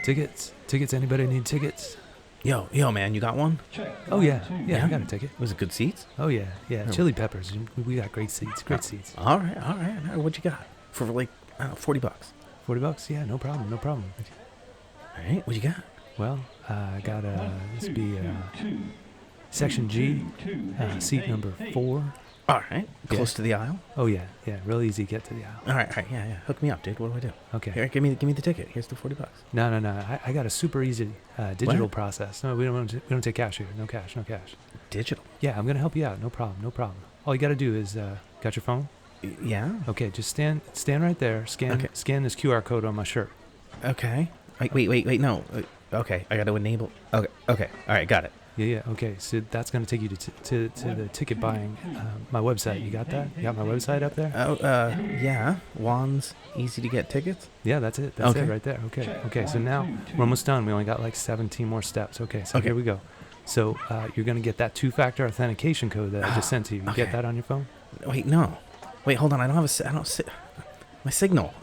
Tickets. Anybody need tickets? Yo, man, you got one? Oh yeah. I got a ticket. Was it good seats? Oh yeah. Chili Peppers. We got great seats. All right. What you got for like $40? $40? Yeah, no problem. All right, what you got? Well, I got this be section G, seat number 4. All right, close to the aisle. Oh yeah, real easy to get to the aisle. All right, yeah. Hook me up, dude. What do I do? Okay. Here, give me the ticket. Here's the $40. No. I got a super easy digital process. No, we don't take cash here. No cash. Digital. Yeah, I'm gonna help you out. No problem. All you gotta do is got your phone. Yeah. Okay, just stand right there. Scan this QR code on my shirt. Okay. Wait. No. Okay, I got to enable. Okay. All right, got it. Yeah. Okay, so that's going to take you to the ticket buying, my website. You got that? You got my website up there? Oh, yeah. Wands, easy to get tickets? Yeah, that's it. That's it right there. Okay, so now we're almost done. We only got like 17 more steps. Okay, so here we go. So you're going to get that 2-factor authentication code that I just sent to you. You get that on your phone? Wait, no. Wait, hold on. I don't have my signal.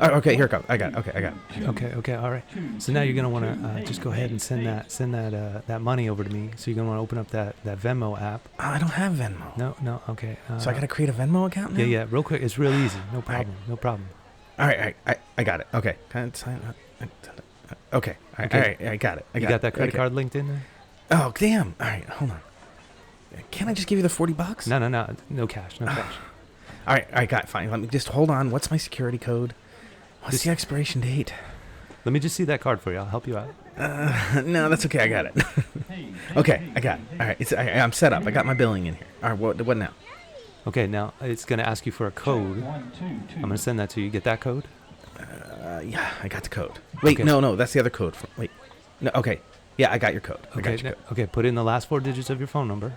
Oh, okay, here it comes. I got it. Okay, all right. So now you're gonna want to just go ahead and send that money over to me. So you're gonna want to open up that Venmo app. I don't have Venmo. No. Okay. So I gotta create a Venmo account now? Yeah. Real quick. It's real easy. No problem. All right. I got it. Okay. Can I sign up? Okay. All right. I got it. You got that credit card linked in there? Oh, damn. All right. Hold on. Can't I just give you the $40? No. No cash. All right. I got it. Fine. Let me just hold on. What's my security code? What's the expiration date? Let me just see that card for you. I'll help you out. No, that's okay. I got it. Okay, I got it. All right, I'm set up. I got my billing in here. All right, what now? Okay, now it's going to ask you for a code. I'm going to send that to you. Get that code? Yeah, I got the code. Wait, okay. No, that's the other code. Wait. No, okay. Yeah, I got your code. Okay, put in the last 4 digits of your phone number.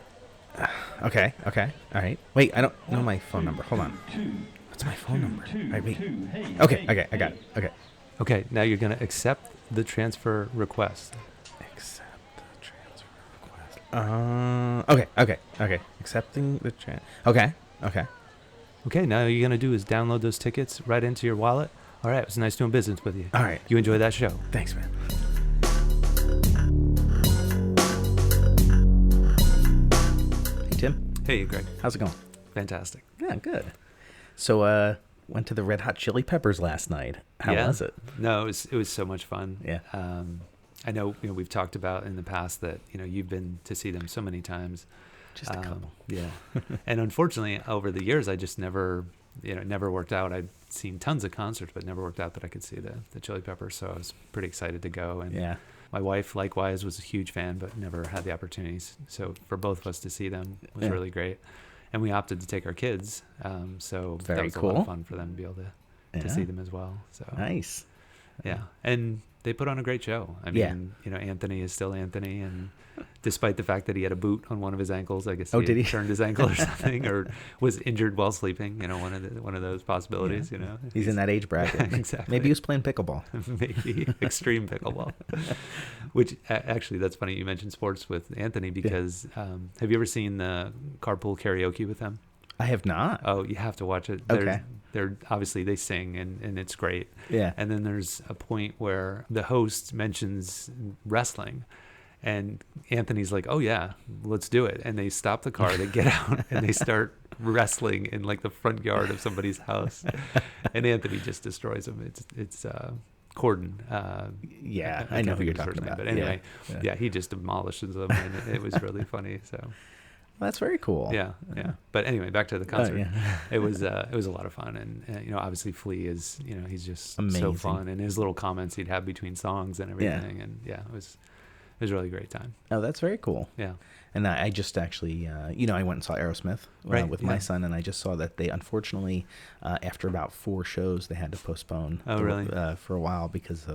Okay. All right. Wait, I don't know my phone number. Hold on. What's my phone number? All right, wait. Okay, I got it. Okay, now you're going to accept the transfer request. Accept the transfer request. Okay. Accepting the Okay. Okay, now all you're going to do is download those tickets right into your wallet. All right, it was nice doing business with you. All right. You enjoy that show. Thanks, man. Hey, Tim. Hey, Greg. How's it going? Fantastic. Yeah, good. So, went to the Red Hot Chili Peppers last night. How was it? No, it was so much fun. Yeah. I know we've talked about in the past that you've been to see them so many times. Just a couple. Yeah. And unfortunately, over the years, I just never worked out. I'd seen tons of concerts, but never worked out that I could see the Chili Peppers. So I was pretty excited to go. And yeah. My wife, likewise, was a huge fan, but never had the opportunities. So for both of us to see them was really great. And we opted to take our kids, so very that was cool. a lot of fun for them to be able to see them as well. So nice, yeah. And they put on a great show. I mean, Anthony is still Anthony, and despite the fact that he had a boot on one of his ankles, I guess he turned his ankle or something, or was injured while sleeping. One of those possibilities. Yeah. He's in that age bracket. Exactly. Maybe he was playing pickleball. Maybe extreme pickleball. Which actually, that's funny you mentioned sports with Anthony because have you ever seen the Carpool Karaoke with them? I have not. Oh, you have to watch it. Okay. They're obviously they sing and it's great. Yeah. And then there's a point where the host mentions wrestling. And Anthony's like, "Oh yeah, let's do it." And they stop the car, they get out, and they start wrestling in like the front yard of somebody's house. And Anthony just destroys them. It's Corden. Yeah, I know who you're talking about. But anyway, yeah, he just demolishes them, and it was really funny. So well, that's very cool. Yeah. But anyway, back to the concert. It was a lot of fun, and obviously Flea is he's just amazing. So fun, and his little comments he'd have between songs and everything, and it was a really great time. Oh, that's very cool. Yeah. And I just actually, I went and saw Aerosmith with my son, and I just saw that they, unfortunately, after about 4 shows, they had to postpone for a while because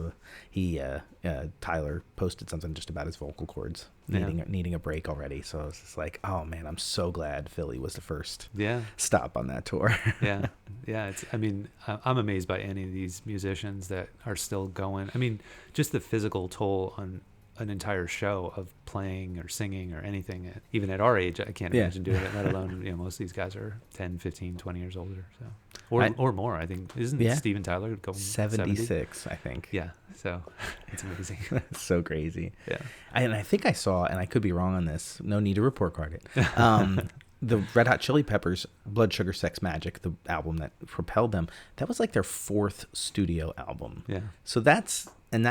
Tyler posted something just about his vocal cords needing a break already. So I was just like, oh man, I'm so glad Philly was the first stop on that tour. Yeah. I'm amazed by any of these musicians that are still going. I mean, just the physical toll on an entire show of playing or singing or anything. Even at our age, I can't imagine doing it, let alone, most of these guys are 10, 15, 20 years older. So, or more, I think. Isn't Steven Tyler going 76, 70? I think. Yeah. So it's amazing. It's so crazy. Yeah. And I think I saw, and I could be wrong on this, no need to report card it. The Red Hot Chili Peppers, Blood Sugar Sex Magic, the album that propelled them, that was like their 4th studio album. Yeah. So that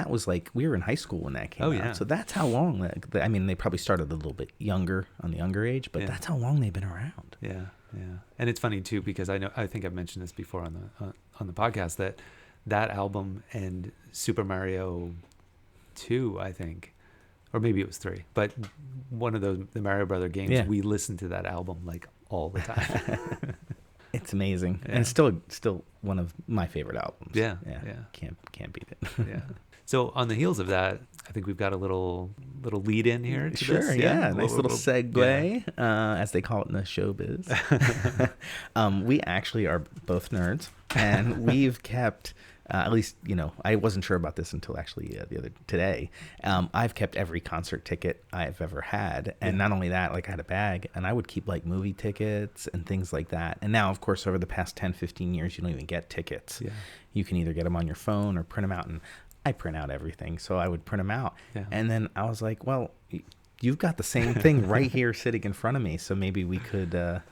was like, we were in high school when that came out. Yeah. So that's how long, I mean, they probably started a little bit younger, on the younger age, but that's how long they've been around. Yeah, yeah. And it's funny too, because I think I've mentioned this before on the podcast, that album and Super Mario 2, I think, or maybe it was 3, but one of the Mario Brother games, we listened to that album like all the time. It's amazing, and it's still one of my favorite albums. Yeah. Can't beat it. Yeah. So on the heels of that, I think we've got a little lead in here. To sure. this. Yeah. Nice little segue, as they call it in the showbiz. We actually are both nerds, and we've kept. At least, I wasn't sure about this until actually today. I've kept every concert ticket I've ever had. And not only that, like I had a bag and I would keep like movie tickets and things like that. And now, of course, over the past 10, 15 years, you don't even get tickets. Yeah. You can either get them on your phone or print them out. And I print out everything. So I would print them out. Yeah. And then I was like, well, you've got the same thing right here sitting in front of me. So maybe we could...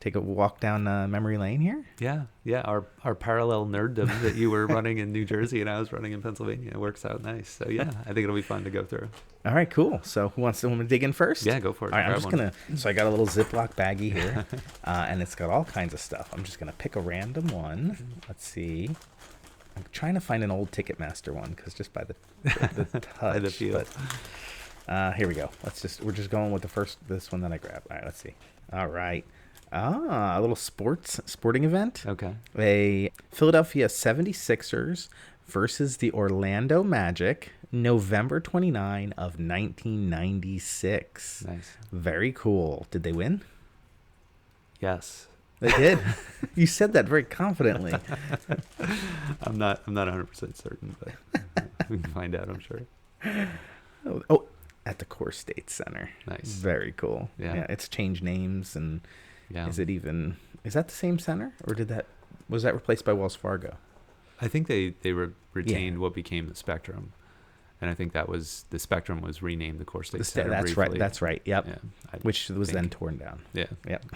take a walk down memory lane here. Yeah. Our parallel nerddom that you were running in New Jersey and I was running in Pennsylvania works out nice. So I think it'll be fun to go through. All right, cool. So who wants to dig in first? Yeah, go for it. All right, I'm just gonna. So I got a little Ziploc baggie here, and it's got all kinds of stuff. I'm just gonna pick a random one. Let's see. I'm trying to find an old Ticketmaster one because just by the touch. By the feel. But, here we go. We're just going with this one that I grabbed. All right, let's see. All right. A little sporting event. Okay. A Philadelphia 76ers versus the Orlando Magic, November 29 of 1996. Nice. Very cool. Did they win? Yes. They did. You said that very confidently. I'm not 100% certain, but we can find out, I'm sure. Oh, at the Core State Center. Nice. Very cool. Yeah. It's changed names and is that the same center or was that replaced by Wells Fargo? I think they retained what became the Spectrum, and I think the Spectrum was renamed the Core State Center. That's right. Yep. Yeah, which was then torn down. Yeah. Yep.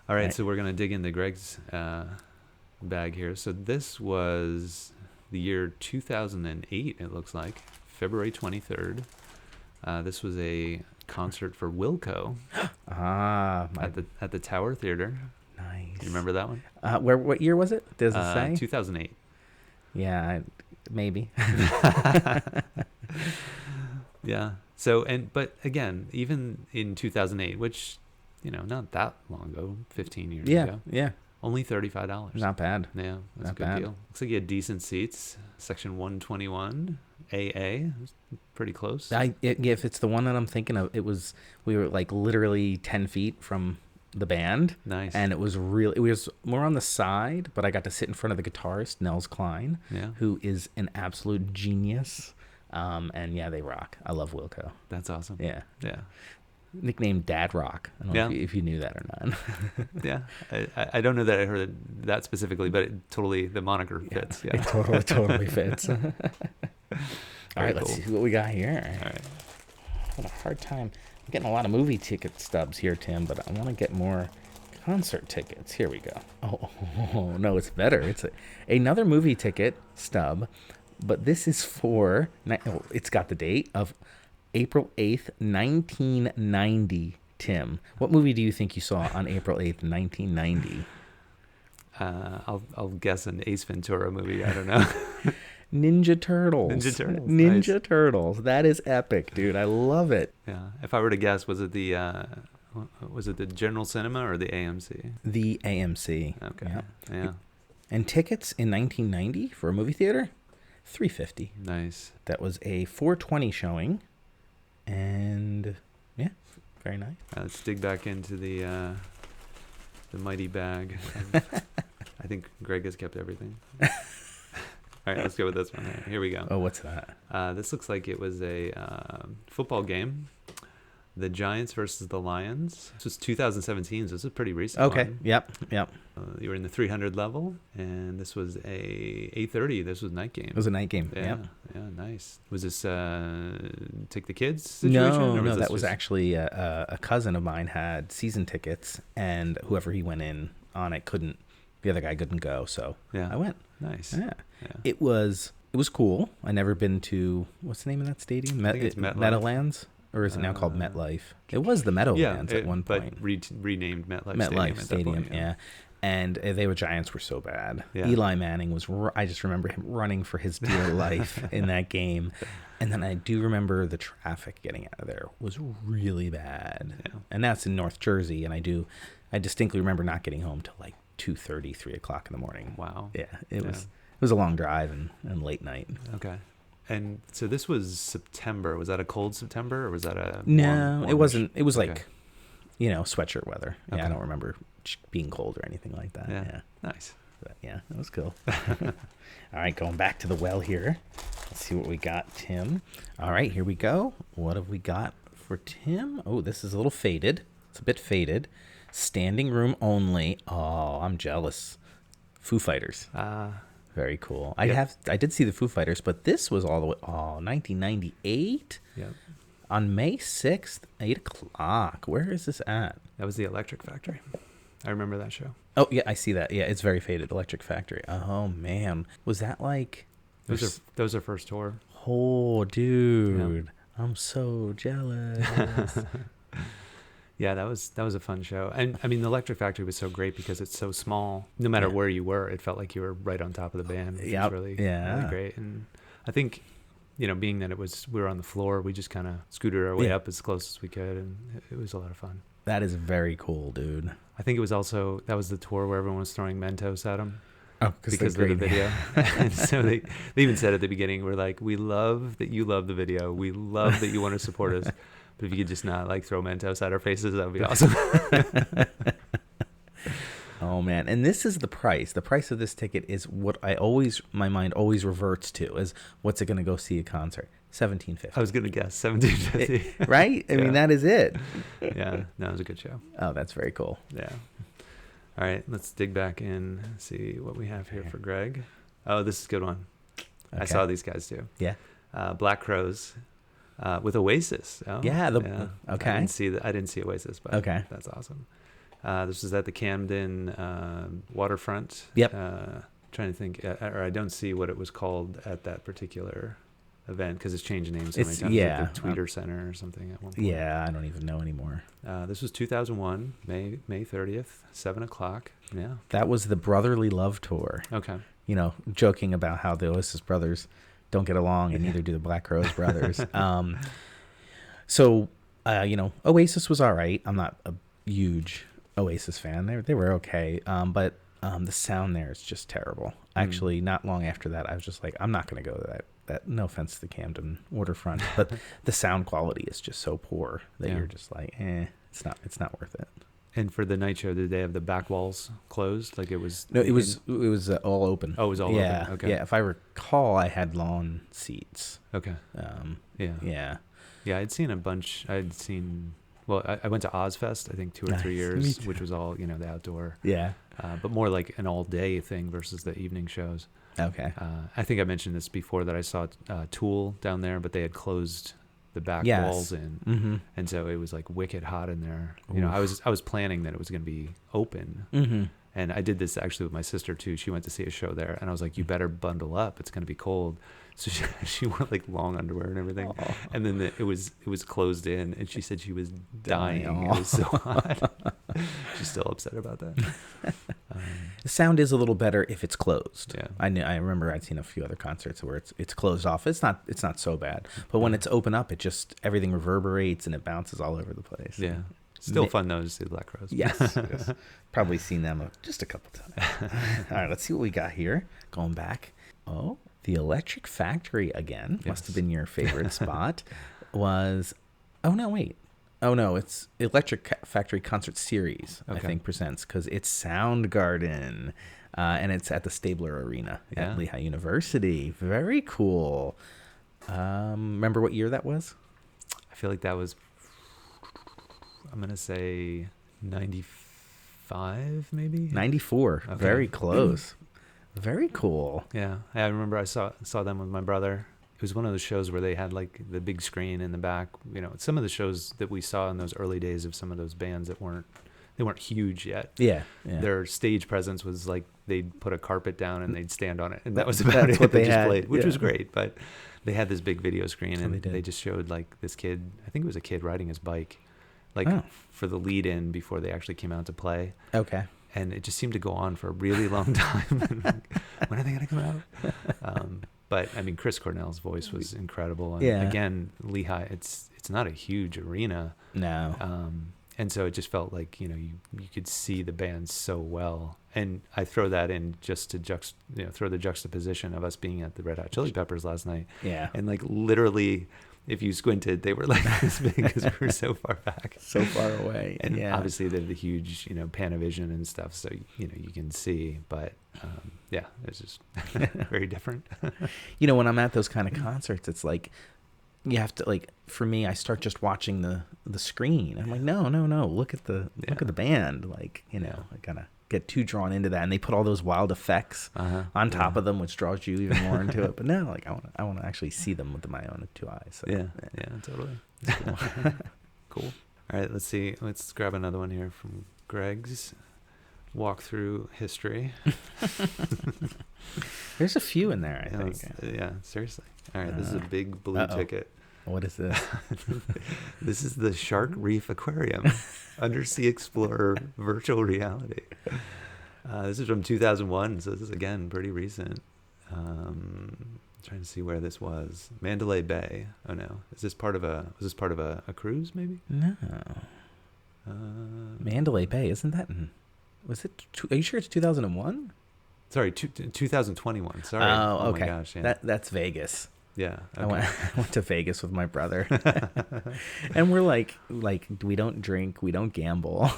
All right, so we're gonna dig into Greg's bag here. So this was the year 2008. It looks like February 23rd. This was a concert for Wilco at the Tower Theater. Nice. You remember that one? What year was it? Does it say? 2008. Yeah, maybe. Yeah. So but again, even in 2008, which not that long ago, 15 years ago. Yeah. Only $35. Not bad. Yeah, that's a good deal. Looks like you had decent seats. Section 121, AA. Pretty close. If it's the one that I'm thinking of, we were like literally 10 feet from the band. Nice. And it was more on the side, but I got to sit in front of the guitarist, Nels Klein, who is an absolute genius. And they rock. I love Wilco. That's awesome. Yeah. Yeah. Nicknamed Dad Rock. I don't know if you knew that or not. Yeah. I don't know that I heard that specifically, but the moniker fits. Yeah. It totally fits. All right, let's see what we got here. All right. I had a hard time. I'm getting a lot of movie ticket stubs here, Tim, but I want to get more concert tickets. Here we go. Oh no, it's better. It's another movie ticket stub, but this is for, it's got the date of April 8th, 1990, Tim. What movie do you think you saw on April 8th, 1990? I'll guess an Ace Ventura movie. I don't know. Ninja Turtles. Nice. Turtles. That is epic, dude. I love it. Yeah. If I were to guess, was it the General Cinema or the AMC? The AMC. Okay. Yeah. And tickets in 1990 for a movie theater, $350. Nice. That was a 420 showing, and very nice. Let's dig back into the mighty bag. I think Greg has kept everything. All right, let's go with this one. Here we go. Oh, what's that? This looks like it was a football game. The Giants versus the Lions. This was 2017, so this is a pretty recent Okay. one. Yep. You were in the 300 level, and this was a 8:30. This was night game. It was a night game. Yeah, Yep. yeah, nice. Was this take the kids situation? No, that was actually a cousin of mine had season tickets, and whoever he went in on it couldn't. The other guy couldn't go, so I went. Nice. Yeah. It was cool. I never been to what's the name of that stadium? I think it's MetLife. Meadowlands. Or is it now called MetLife? It was the Meadowlands at one point. But renamed MetLife MetLife Stadium. Stadium, yeah. And they were Giants were so bad. Yeah. Eli Manning was. I just remember him running for his dear life in that game, and then I do remember the traffic getting out of there was really bad. Yeah. And that's in North Jersey, and I distinctly remember not getting home till like 2:30, 3 o'clock in the morning. Wow. Yeah, it was a long drive and late night. Okay. And so this was September. Was that a cold September or was that a No, it wasn't. It was okay. like, sweatshirt weather. Yeah, Okay. I don't remember being cold or anything like that. Yeah. Nice. But yeah, it was cool. All right, going back to the well here. Let's see what we got, Tim. All right, here we go. What have we got for Tim? Oh, this is a little faded. It's a bit faded. Standing room only. Oh, I'm jealous. Foo Fighters. Very cool. Yep. I did see the Foo Fighters, but this was all the way 1998. Yep. On May 6th, 8 o'clock. Where is this at? That was the Electric Factory. I remember that show. Oh, yeah, I see that. Yeah, it's very faded. Electric Factory. Oh, man. Was that like... That was their first tour. Oh, dude. Yeah. I'm so jealous. Yeah, that was a fun show. And I mean, the Electric Factory was so great because it's so small. No matter where you were, it felt like you were right on top of the band. Which was really great. And I think, being that we were on the floor, we just kind of scooted our way up as close as we could, and it was a lot of fun. That is very cool, dude. I think it was that was the tour where everyone was throwing Mentos at them. Oh, because of the video. And so they even said at the beginning, we're like, we love that you love the video. We love that you want to support us. But if you could just not throw Mentos at our faces, that would be awesome. Oh man. And this is the price. The price of this ticket is what my mind always reverts to is what's it going to go see a concert? $17.50. I was going to guess $17.50. Right? I mean, that is it. Yeah. No, it was a good show. Oh, that's very cool. Yeah. All right. Let's dig back in, see what we have here for Greg. Oh, this is a good one. Okay. I saw these guys too. Yeah. Black Crowes. With Oasis. Oh, yeah. Okay. I didn't see Oasis, but okay. That's awesome. This is at the Camden waterfront. Yep. Trying to think, or I don't see what it was called at that particular event because it's changed names so many times. Yeah. Like the Tweeter Center or something at one point. Yeah, I don't even know anymore. This was 2001, May 30th, 7 o'clock. Yeah. That was the Brotherly Love Tour. Okay. Joking about how the Oasis brothers don't get along, and neither do the Black Crowes brothers. So, Oasis was all right. I'm not a huge Oasis fan. They were okay. But the sound there is just terrible. Actually, not long after that, I was just like, I'm not going to go to that. No offense to the Camden waterfront, but the sound quality is just so poor that you're just like, it's not worth it. And for the night show, did they have the back walls closed? Like it was? No, it was all open. Oh, it was all open. Okay. Yeah, if I recall, I had lawn seats. Okay. Yeah. Yeah, I'd seen a bunch. Well, I went to Ozzfest, I think 2 or 3 years, which was all, the outdoor. Yeah. But more like an all-day thing versus the evening shows. Okay. I think I mentioned this before that I saw Tool down there, but they had closed the back walls in, and so it was like wicked hot in there. I was planning that it was going to be open, and I did this actually with my sister too. She went to see a show there, and I was like, "You better bundle up. It's going to be cold." So she wore like long underwear and everything, and then it was closed in, and she said she was dying. It was so hot. She's still upset about that. The sound is a little better if it's closed. Yeah, I remember I'd seen a few other concerts where it's closed off. It's not so bad, but when it's open up, it just everything reverberates and it bounces all over the place. Yeah. Still fun though to see the Black Crowes. Yes. Probably seen them just a couple times. All right, let's see what we got here. Going back. Oh, the Electric Factory again. Yes. Must have been your favorite spot. Was it's Electric Factory Concert Series, I think, presents, because it's Soundgarden. and it's at the Stabler Arena Yeah. at Lehigh University. Very cool. Remember what year that was? I feel like that was, I'm going to say 95 maybe? 94. Okay. Very close. Very cool. Yeah. I remember I saw them with my brother. It was one of those shows where they had like the big screen in the back. You know, some of the shows that we saw in those early days of some of those bands that weren't huge yet. Yeah. Their stage presence was like they'd put a carpet down and they'd stand on it, and that was about it. What they just had, played, which was great. But they had this big video screen, That's and what they did. they just showed like this kid. I think it was a kid riding his bike, like Oh. for the lead in before they actually came out to play. Okay. And it just seemed to go on for a really long time. And like, when are they going to come out? But I mean, Chris Cornell's voice was incredible. And again, Lehigh, it's not a huge arena. No. And so it just felt like, you could see the band so well. And I throw that in just to throw the juxtaposition of us being at the Red Hot Chili Peppers last night. Yeah. And like literally, if you squinted, they were like this big because we were so far back. So far away. And obviously they have the huge, Panavision and stuff. So, you can see, but it's just very different. When I'm at those kind of concerts, it's like, you have to, like, for me, I start just watching the screen. I'm like, no, look at the band. Like, I kind of get too drawn into that, and they put all those wild effects on top of them, which draws you even more into it. But no, like, I want to actually see them with my own two eyes. So, yeah, totally. Cool. Cool. All right, let's see. Let's grab another one here from Greg's walk through history. There's a few in there, I think. Yeah, seriously. All right, this is a big blue ticket. What is this? This is the Shark Reef Aquarium, Undersea Explorer virtual reality. This is from 2001, so this is, again, pretty recent. Trying to see where this was. Mandalay Bay. Oh, no. Was this part of a cruise, maybe? No. Mandalay Bay, isn't that was it? Are you sure it's 2001? Sorry, 2021. Sorry. Oh, okay. My gosh, yeah. That's Vegas. Yeah. Okay. I went to Vegas with my brother, and we're like we don't drink, we don't gamble,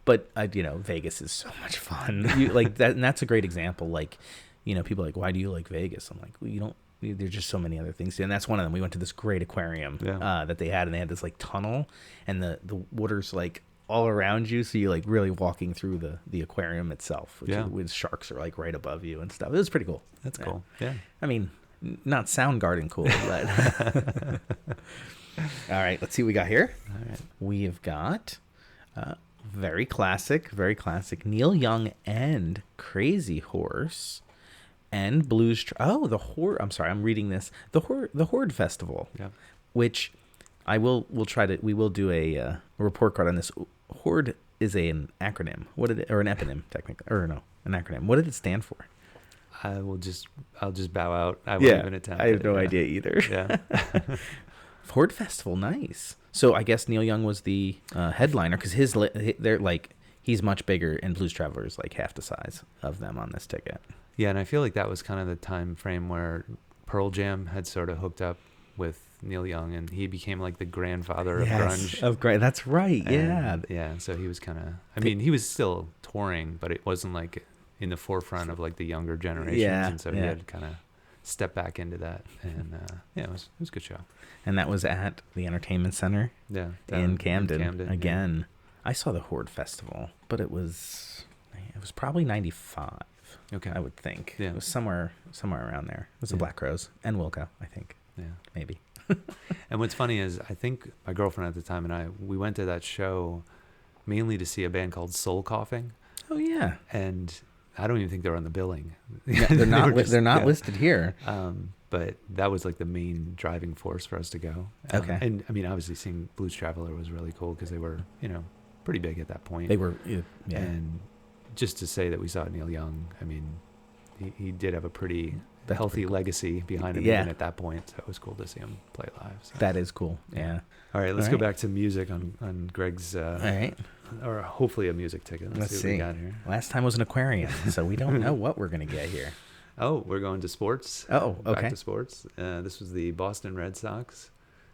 but Vegas is so much fun. You like that, and that's a great example. Like, people are like, why do you like Vegas? I'm like, well, you don't. There's just so many other things, and that's one of them. We went to this great aquarium that they had, and they had this like tunnel, and the water's like all around you, so you're like really walking through the aquarium itself, with sharks are like right above you and stuff. It was pretty cool. That's cool. Yeah. I mean, not Soundgarden cool, but all right, let's see what we got here. All right. We have got very classic Neil Young and Crazy Horse and Blues. The Horde. I'm sorry, I'm reading this. The Horde Festival. Yeah. Which we will do a report card on this. Horde is an acronym. Or an eponym technically, or no, an acronym. What did it stand for? I'll just bow out. I won't even attempt. I have no idea either. Yeah. Horde Festival, nice. So I guess Neil Young was the headliner, because they're like, he's much bigger, and Blues Traveler's like half the size of them on this ticket. Yeah, and I feel like that was kind of the time frame where Pearl Jam had sort of hooked up with Neil Young, and he became like the grandfather of grunge. That's right. And, so he was kind of. I mean, he was still touring, but it wasn't like in the forefront of like the younger generations, and so he had kind of stepped back into that, and it was a good show. And that was at the Entertainment Center, in Camden. Again, I saw the Horde Festival, but it was probably 95. Okay, I would think. Yeah. It was somewhere around there. It was the Black Crowes and Wilco, I think. Yeah, maybe. And what's funny is I think my girlfriend at the time and we went to that show mainly to see a band called Soul Coughing. Oh yeah. And I don't even think they're on the billing. No, they're not. They're not listed here. But that was like the main driving force for us to go. Okay. And I mean, obviously, seeing Blues Traveler was really cool because they were, pretty big at that point. They were. Yeah. And just to say that we saw Neil Young, I mean, he did have a pretty healthy legacy behind him even at that point. So it was cool to see him play live. So. That is cool. Yeah. All right, let's go back to music on Greg's. All right. Or hopefully a music ticket. Let's see what we got here. Last time was an aquarium, so we don't know what we're going to get here. Oh, we're going to sports. Oh, okay. Back to sports. This was the Boston Red Sox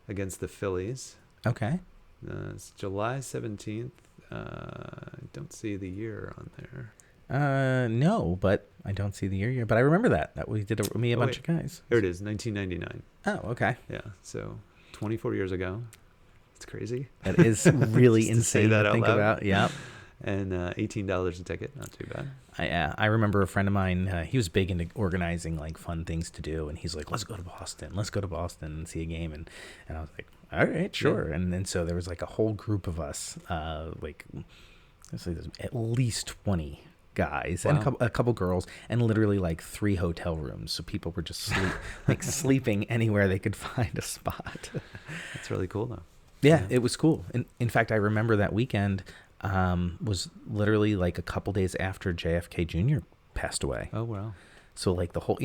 against the Phillies. Okay. It's July 17th. I don't see the year on there. No, but I don't see the year. But I remember that we did me a Oh, bunch wait. of guys. Here it is, 1999. Oh, okay. Yeah, so 24 years ago. It's crazy. That is really Just to say insane that to out think loud. about. Yeah. And $18 a ticket, not too bad. I remember a friend of mine, he was big into organizing like fun things to do, and he's like, let's go to Boston and see a game. And I was like, all right, sure. Yeah. And then so there was like a whole group of us, like there's at least 20 guys. Wow. And a couple girls, and literally like 3 hotel rooms. So people were just sleeping anywhere they could find a spot. That's really cool though. Yeah, it was cool. In fact, I remember that weekend was literally like a couple days after JFK Jr. passed away. Oh, wow. So like the whole,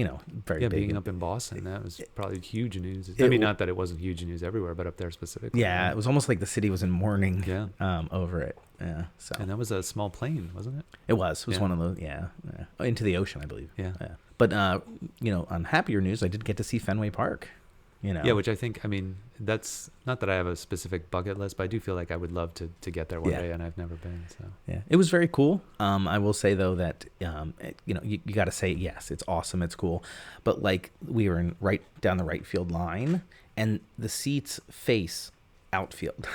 very big. Being up in Boston, that was probably huge news. I mean, not that it wasn't huge news everywhere, but up there specifically. Yeah, it was almost like the city was in mourning over it. Yeah. So. And that was a small plane, wasn't it? It was one of those, into the ocean, I believe. Yeah. But, on happier news, I did get to see Fenway Park. Yeah, which I think, that's not that I have a specific bucket list, but I do feel like I would love to get there one day, and I've never been. So yeah, it was very cool. I will say though that you got to say yes, it's awesome, it's cool, but like we were in right down the right field line, and the seats face outfield.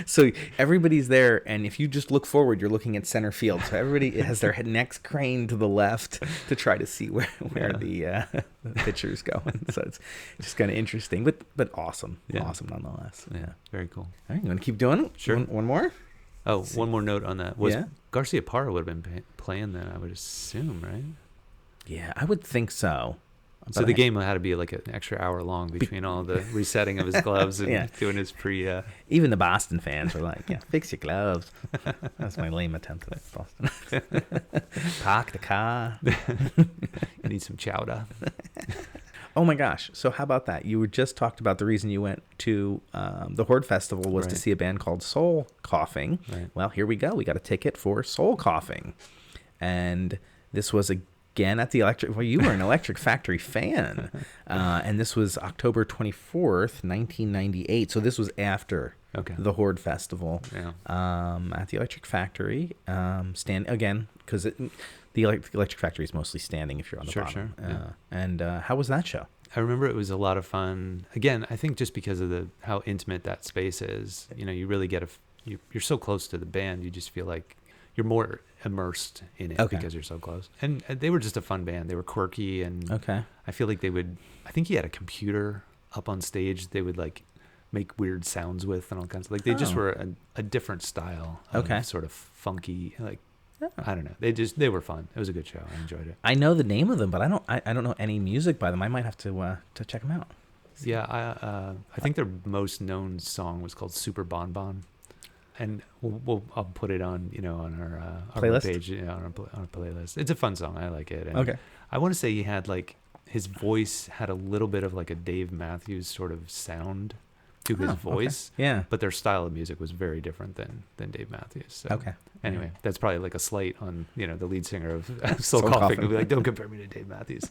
So everybody's there, and if you just look forward, you're looking at center field. So everybody has their necks craned to the left to try to see where the pitcher's going. So it's just kind of interesting, but awesome. Awesome nonetheless. Yeah, very cool. All right, you want to keep doing it? Sure. One more? Oh, one more note on that. Garcia Parra would have been playing then, I would assume, right? Yeah, I would think so. So the game had to be like an extra hour long between all the resetting of his gloves and doing his pre. Even the Boston fans were like, fix your gloves. That's my lame attempt at Boston. Park the car. You need some chowder. Oh my gosh. So how about that? You were just talked about the reason you went to the Horde Festival was to see a band called Soul Coughing. Right. Well, here we go. We got a ticket for Soul Coughing. And this was again at the Electric. Well, you were an Electric Factory fan. And this was October 24th, 1998. So this was after the Horde Festival at the Electric Factory. Stand again, because the Electric Factory is mostly standing if you're on the bottom. Sure. And how was that show? I remember it was a lot of fun. Again, I think just because of how intimate that space is, you really get you're so close to the band, you just feel like you're more immersed in it because you're so close. And they were just a fun band. They were quirky, and I feel like I think he had a computer up on stage they would like make weird sounds with and all kinds of, like, they just were a different style of sort of funky, like, I don't know. They were fun. It was a good show. I enjoyed it. I know the name of them, but I don't know any music by them. I might have to check them out. Yeah, I think their most known song was called Super Bon Bon, and I'll put it on on our playlist page, on our playlist. It's a fun song. I like it. And I want to say he had like his voice had a little bit of like a Dave Matthews sort of sound to his voice. Yeah. But their style of music was very different than Dave Matthews. So anyway, that's probably like a slight on, the lead singer of Soul Coughing. He'll be like, don't compare me to Dave Matthews.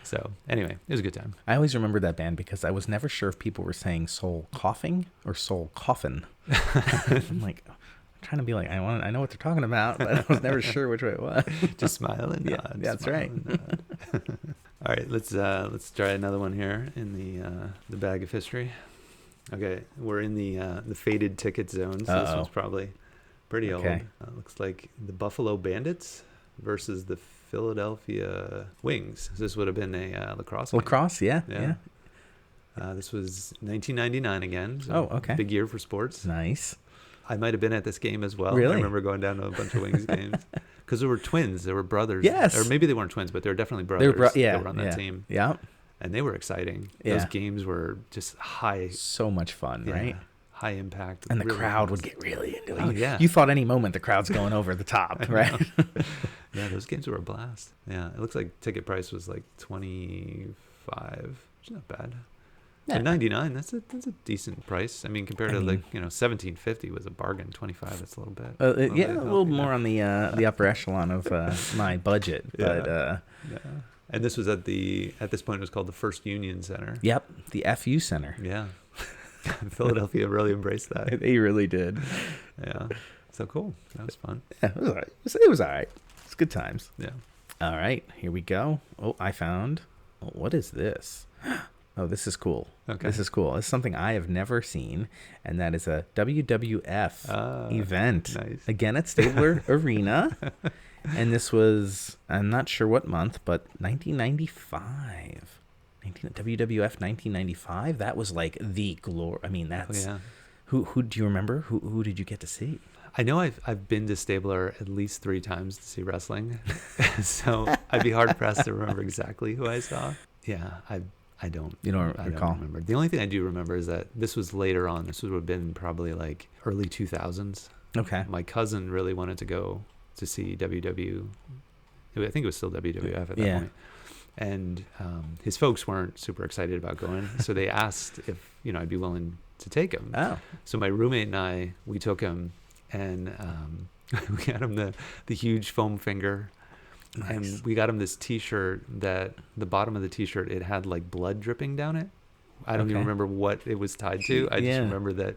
So anyway, it was a good time. I always remember that band because I was never sure if people were saying Soul Coughing or Soul Coffin. I'm like, I'm trying to be like, I know what they're talking about, but I was never sure which way it was. Just smile and nod. Yeah, that's right. All right, let's try another one here in the bag of history. Okay, we're in the faded ticket zone, so this one's probably pretty old. Looks like the Buffalo Bandits versus the Philadelphia Wings. So this would have been a lacrosse game. Lacrosse, yeah. This was 1999 again. So big year for sports. Nice. I might have been at this game as well. Really? I remember going down to a bunch of Wings games. Because there were twins. There were brothers. Yes. Or maybe they weren't twins, but they were definitely brothers that were on that team. Yeah. And they were exciting. Those games were just high. So much fun, right? High impact. And the crowd would get really into it. Oh, yeah. You thought any moment the crowd's going over the top, right? Yeah, those games were a blast. Yeah, it looks like ticket price was like $25, which is not bad. Yeah. $99, that's a decent price. I mean, compared to like $17.50 was a bargain. $25, that's a little bit. A little more on the upper echelon of my budget, but. And this was at this point it was called the First Union Center. Yep, the FU Center. Yeah. Philadelphia really embraced that. They really did. Yeah. So cool. That was fun. Yeah, it was all right. It was all right. It's good times. Yeah. All right, here we go. Oh, I found. Oh, what is this? Oh, this is cool. Okay. This is cool. It's something I have never seen, and that is a WWF event. Nice. Again at Stabler Arena. And this was, I'm not sure what month, but 1995. WWF 1995. That was like the glory. I mean, that's... Oh, yeah. Who do you remember? Who did you get to see? I know I've been to Stabler at least 3 times to see wrestling, so I'd be hard pressed to remember exactly who I saw. Yeah, I don't. You don't I recall? don't remember. The only thing I do remember is that this was later on. This would have been probably like early 2000s. Okay. My cousin really wanted to go to see WW. I think it was still WWF at that point. And his folks weren't super excited about going, so they asked if I'd be willing to take him. Oh. So my roommate and we took him, and we got him the huge foam finger. Nice. And we got him this T-shirt that the bottom of the T-shirt, it had like blood dripping down it. I don't even remember what it was tied to. I just remember that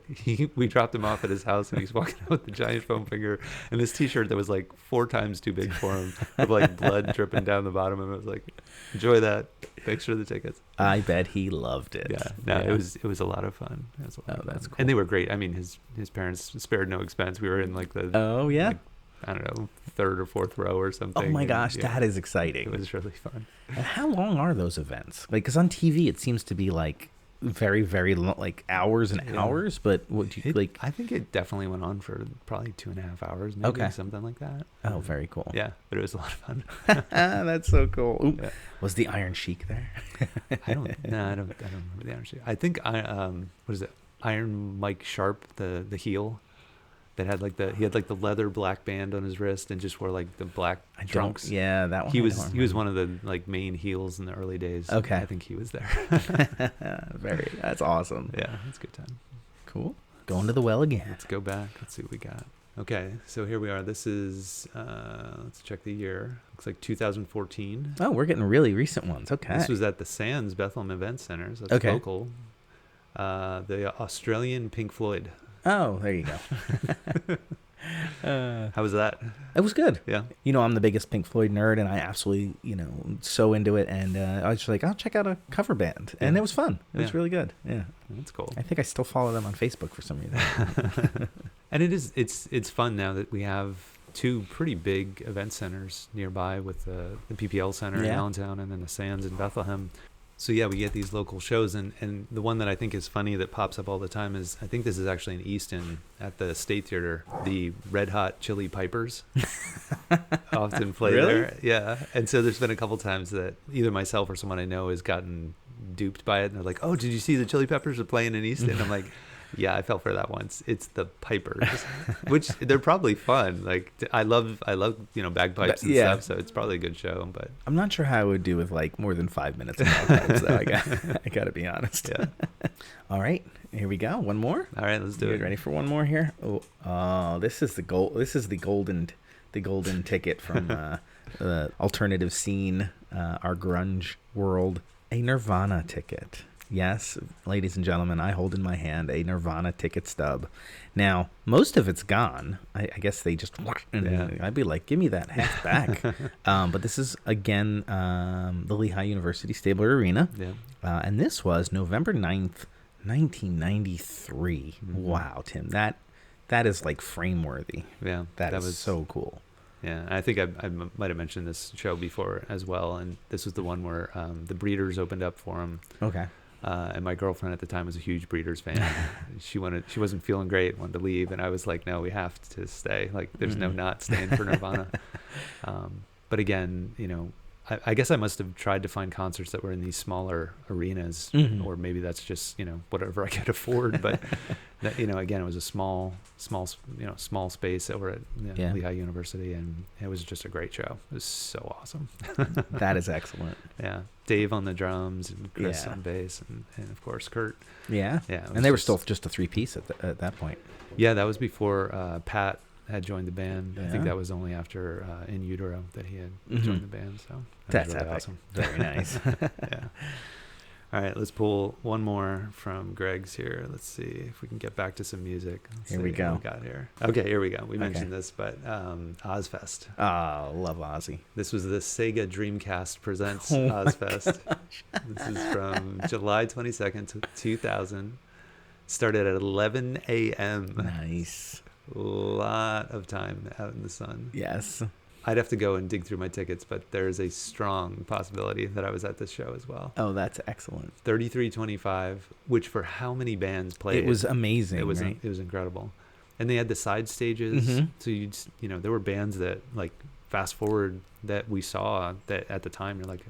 we dropped him off at his house, and he's walking out with the giant foam finger and this T-shirt that was like 4 times too big for him, with like blood dripping down the bottom. And I was like, enjoy that. Thanks for the tickets. I bet he loved it. Yeah, no, it was a lot of fun. It was a lot of fun. That's cool. And they were great. I mean, his parents spared no expense. We were in like the like, I don't know, 3rd or 4th row or something. Oh my gosh, that is exciting. It was really fun. And how long are those events? Like, because on TV it seems to be like very, very long, like hours and hours. But what do you like? I think it definitely went on for probably 2.5 hours, maybe something like that. Oh, very cool. Yeah, but it was a lot of fun. That's so cool. Ooh, yeah. Was the Iron Sheik there? I don't remember the Iron Sheik. I think what is it? Iron Mike Sharp, the heel. That had he had like the leather black band on his wrist and just wore like the black trunks. Yeah, that one. He was one of the like main heels in the early days. Okay, I think he was there. That's awesome. Yeah, it's a good time. Cool. Going to the well again. Let's go back. Let's see what we got. Okay, so here we are. This is let's check the year. Looks like 2014. Oh, we're getting really recent ones. Okay. This was at the Sands Bethlehem Event Center. So that's local. The Australian Pink Floyd. Oh, there you go. How was that? It was good. Yeah. I'm the biggest Pink Floyd nerd, and I absolutely, so into it. And I was just like, I'll check out a cover band. And it was fun. It was really good. Yeah. That's cool. I think I still follow them on Facebook for some reason. And it's fun now that we have 2 pretty big event centers nearby with the PPL Center in Allentown and then the Sands in Bethlehem. So yeah, we get these local shows, and the one that I think is funny that pops up all the time is, I think this is actually in Easton at the State Theater, the Red Hot Chili Pipers often play there. Yeah, and so there's been a couple times that either myself or someone I know has gotten duped by it, and they're like, "Oh, did you see the Chili Peppers are playing in Easton?" And I'm like, yeah, I fell for that once. It's the Pipers, which they're probably fun. Like I love bagpipes and stuff, so it's probably a good show. But I'm not sure how I would do with like more than 5 minutes of bagpipes, though. I got to be honest. Yeah. All right, here we go. One more. All right, let's do it. Ready for one more here? Oh, this is the gold. This is the golden ticket from the alternative scene, our grunge world. A Nirvana ticket. Yes, ladies and gentlemen, I hold in my hand a Nirvana ticket stub. Now, most of it's gone. I guess they just... I'd be like, give me that half back. But this is, again, the Lehigh University Stabler Arena. Yeah. And this was November 9th, 1993. Mm-hmm. Wow, Tim. That is like frame-worthy. Yeah. That was so cool. Yeah, I think I might have mentioned this show before as well, and this was the one where the Breeders opened up for him. Okay. And my girlfriend at the time was a huge Breeders fan. She wasn't feeling great, wanted to leave, and I was like, no, we have to stay. Like, there's no not staying for Nirvana. But again, I guess I must have tried to find concerts that were in these smaller arenas, or maybe that's just whatever I could afford. But that, again, it was a small space over at Lehigh University, and it was just a great show. It was so awesome. That is excellent. Yeah, Dave on the drums and Chris on bass, and of course Kurt. Yeah. And they were still just a 3-piece at that point. Yeah, that was before Pat had joined the band. I think that was only after In Utero that he had joined the band. So that's really awesome. Very nice. Yeah. All right, let's pull one more from Greg's here. Let's see if we can get back to some music. Here we go. What we got here. Okay, here we go. We mentioned this, but Ozzfest. Oh, love Ozzy. This was the Sega Dreamcast Presents Ozzfest. This is from July 22nd, 2000. Started at 11 a.m. Nice. A lot of time out in the sun. Yes. I'd have to go and dig through my tickets, but there's a strong possibility that I was at this show as well. Oh, that's excellent. 3325, which for how many bands played? It was amazing. It was right? It was incredible, and they had the side stages. Mm-hmm. So there were bands that like fast forward that we saw that at the time you're like,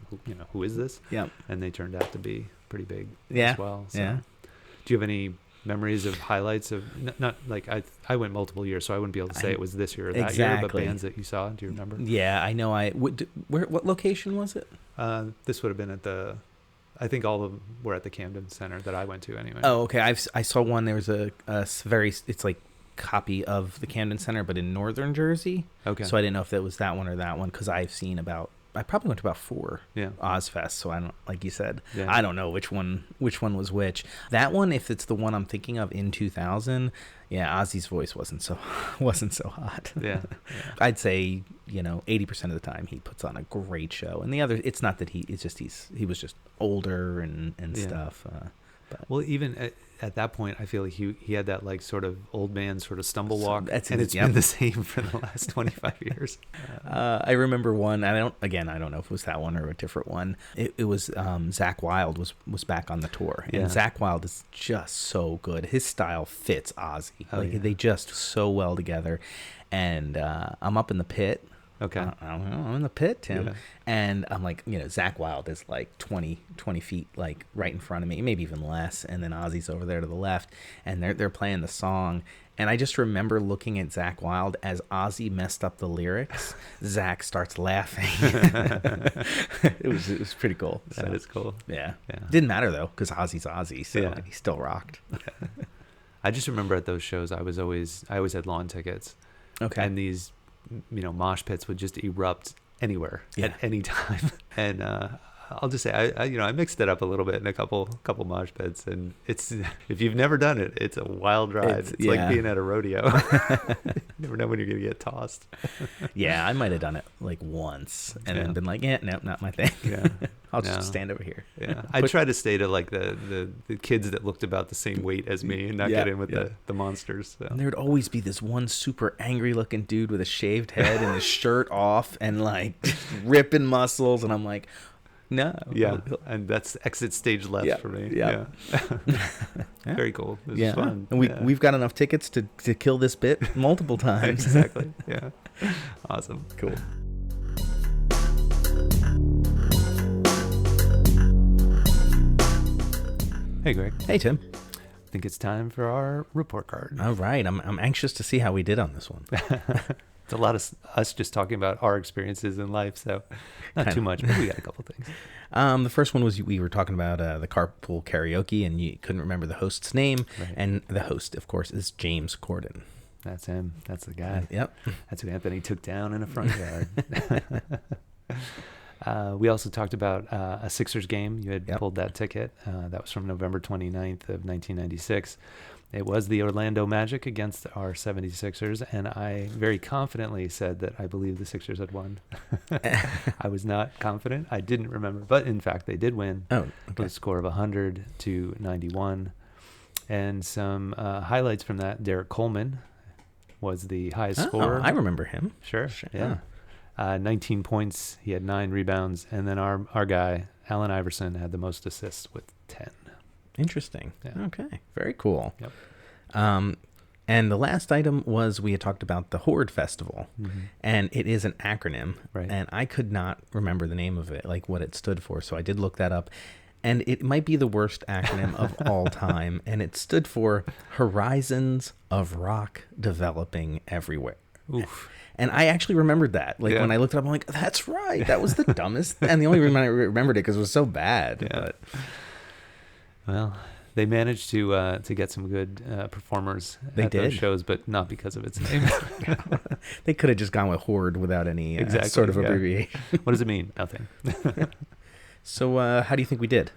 who is this? Yeah. And they turned out to be pretty big Yeah. as well. So, Yeah. do you have any memories of highlights of not like I went multiple years, so I wouldn't be able to say it was this year or that year, but bands that you saw, do you remember? Yeah, I know. What location was it? This would have been at I think all of them were at the Camden Center that I went to anyway. Oh, okay. I saw one. There was a very, it's like copy of the Camden Center, but in northern Jersey. Okay. So I didn't know if that was that one or that one, because I probably went to about 4 Yeah. Ozzfest, so I don't, like you said, Yeah. I don't know which one was which. That one, if it's the one I'm thinking of in 2000, yeah, Ozzy's voice wasn't so hot. Yeah. I'd say 80% of the time he puts on a great show, and the other, it's not that he was just older and stuff. But Well, even at that point, I feel like he had that like sort of old man sort of stumble walk, it's been the same for the last 25 years. I remember one. I don't know if it was that one or a different one. It was Zakk Wylde was back on the tour, and Zakk Wylde is just so good. His style fits Ozzy. They just so well together. And I'm up in the pit. Okay. I'm in the pit, Tim. Yeah. And I'm like, Zakk Wylde is like 20 feet, like right in front of me, maybe even less. And then Ozzy's over there to the left, and they're playing the song. And I just remember looking at Zakk Wylde as Ozzy messed up the lyrics. Zakk starts laughing. It was pretty cool. That is cool. Yeah. Didn't matter though, because Ozzy's Ozzy, so he still rocked. I just remember at those shows, I always had lawn tickets. Okay. And these mosh pits would just erupt anywhere at any time. And I'll just say I mixed it up a little bit in a couple mosh pits, and it's, if you've never done it, it's a wild ride. It's like being at a rodeo. You never know when you're gonna get tossed. Yeah, I might have done it like once and then been like, nope, not my thing. I'll just stand over here. I try to stay to like the kids that looked about the same weight as me and not get in with the monsters. So. And there would always be this one super angry looking dude with a shaved head and his shirt off and like ripping muscles, and I'm like, no. Yeah, and that's exit stage left for me. Yeah. Very cool. This is fun. And we've got enough tickets to kill this bit multiple times. Exactly. Yeah. Awesome. Cool. Hey, Greg. Hey, Tim. I think it's time for our report card. All right. I'm anxious to see how we did on this one. It's a lot of us just talking about our experiences in life, so not too much, but we got a couple things. The first one was we were talking about the carpool karaoke, and you couldn't remember the host's name, and the host, of course, is James Corden. That's him. That's the guy. Yep. That's who Anthony took down in a front yard. We also talked about a Sixers game. You had pulled that ticket. That was from November 29th of 1996. It was the Orlando Magic against our 76ers, and I very confidently said that I believe the Sixers had won. I was not confident. I didn't remember, but in fact, they did win with a score of 100-91. And some highlights from that: Derek Coleman was the highest scorer. I remember him. Sure. Yeah. 19 points. He had 9 rebounds, and then our guy Allen Iverson had the most assists with 10. Interesting. Yeah. Okay. Very cool. Yep. And the last item was we had talked about the Horde Festival, and it is an acronym, and I could not remember the name of it, like what it stood for. So I did look that up, and it might be the worst acronym of all time, and it stood for Horizons of Rock Developing Everywhere. Oof. And I actually remembered that. Like when I looked it up, I'm like, that's right. That was the dumbest. And the only reason I remembered it because it was so bad. Yeah. But. Well, they managed to get some good performers at those shows, but not because of its name. They could have just gone with Horde without any sort of abbreviation. What does it mean? Nothing. So how do you think we did?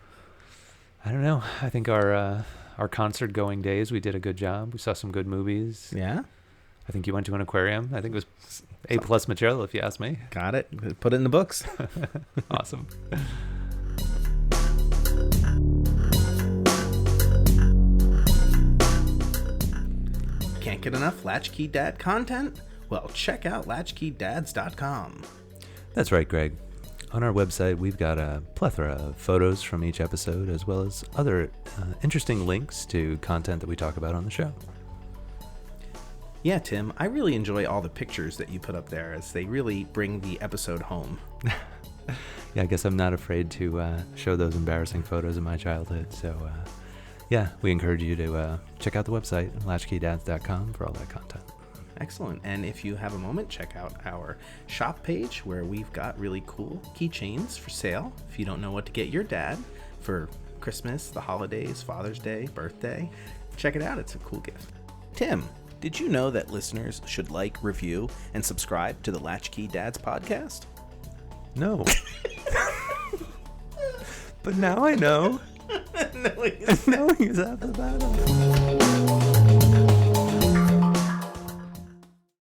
I don't know. I think our concert going days, we did a good job. We saw some good movies. Yeah? I think you went to an aquarium. I think it was A+ material, if you ask me. Got it. Put it in the books. Awesome. Can't get enough Latch-Key Dad content? Well, check out latchkeydads.com. That's right, Greg. On our website, we've got a plethora of photos from each episode, as well as other interesting links to content that we talk about on the show. Yeah, Tim, I really enjoy all the pictures that you put up there, as they really bring the episode home. Yeah, I guess I'm not afraid to show those embarrassing photos of my childhood. So, yeah, we encourage you to check out the website, latchkeydads.com, for all that content. Excellent. And if you have a moment, check out our shop page where we've got really cool keychains for sale. If you don't know what to get your dad for Christmas, the holidays, Father's Day, birthday, check it out. It's a cool gift. Tim, did you know that listeners should like, review, and subscribe to the Latch-Key Dads podcast? No. But now I know. No, Knowing is half the battle.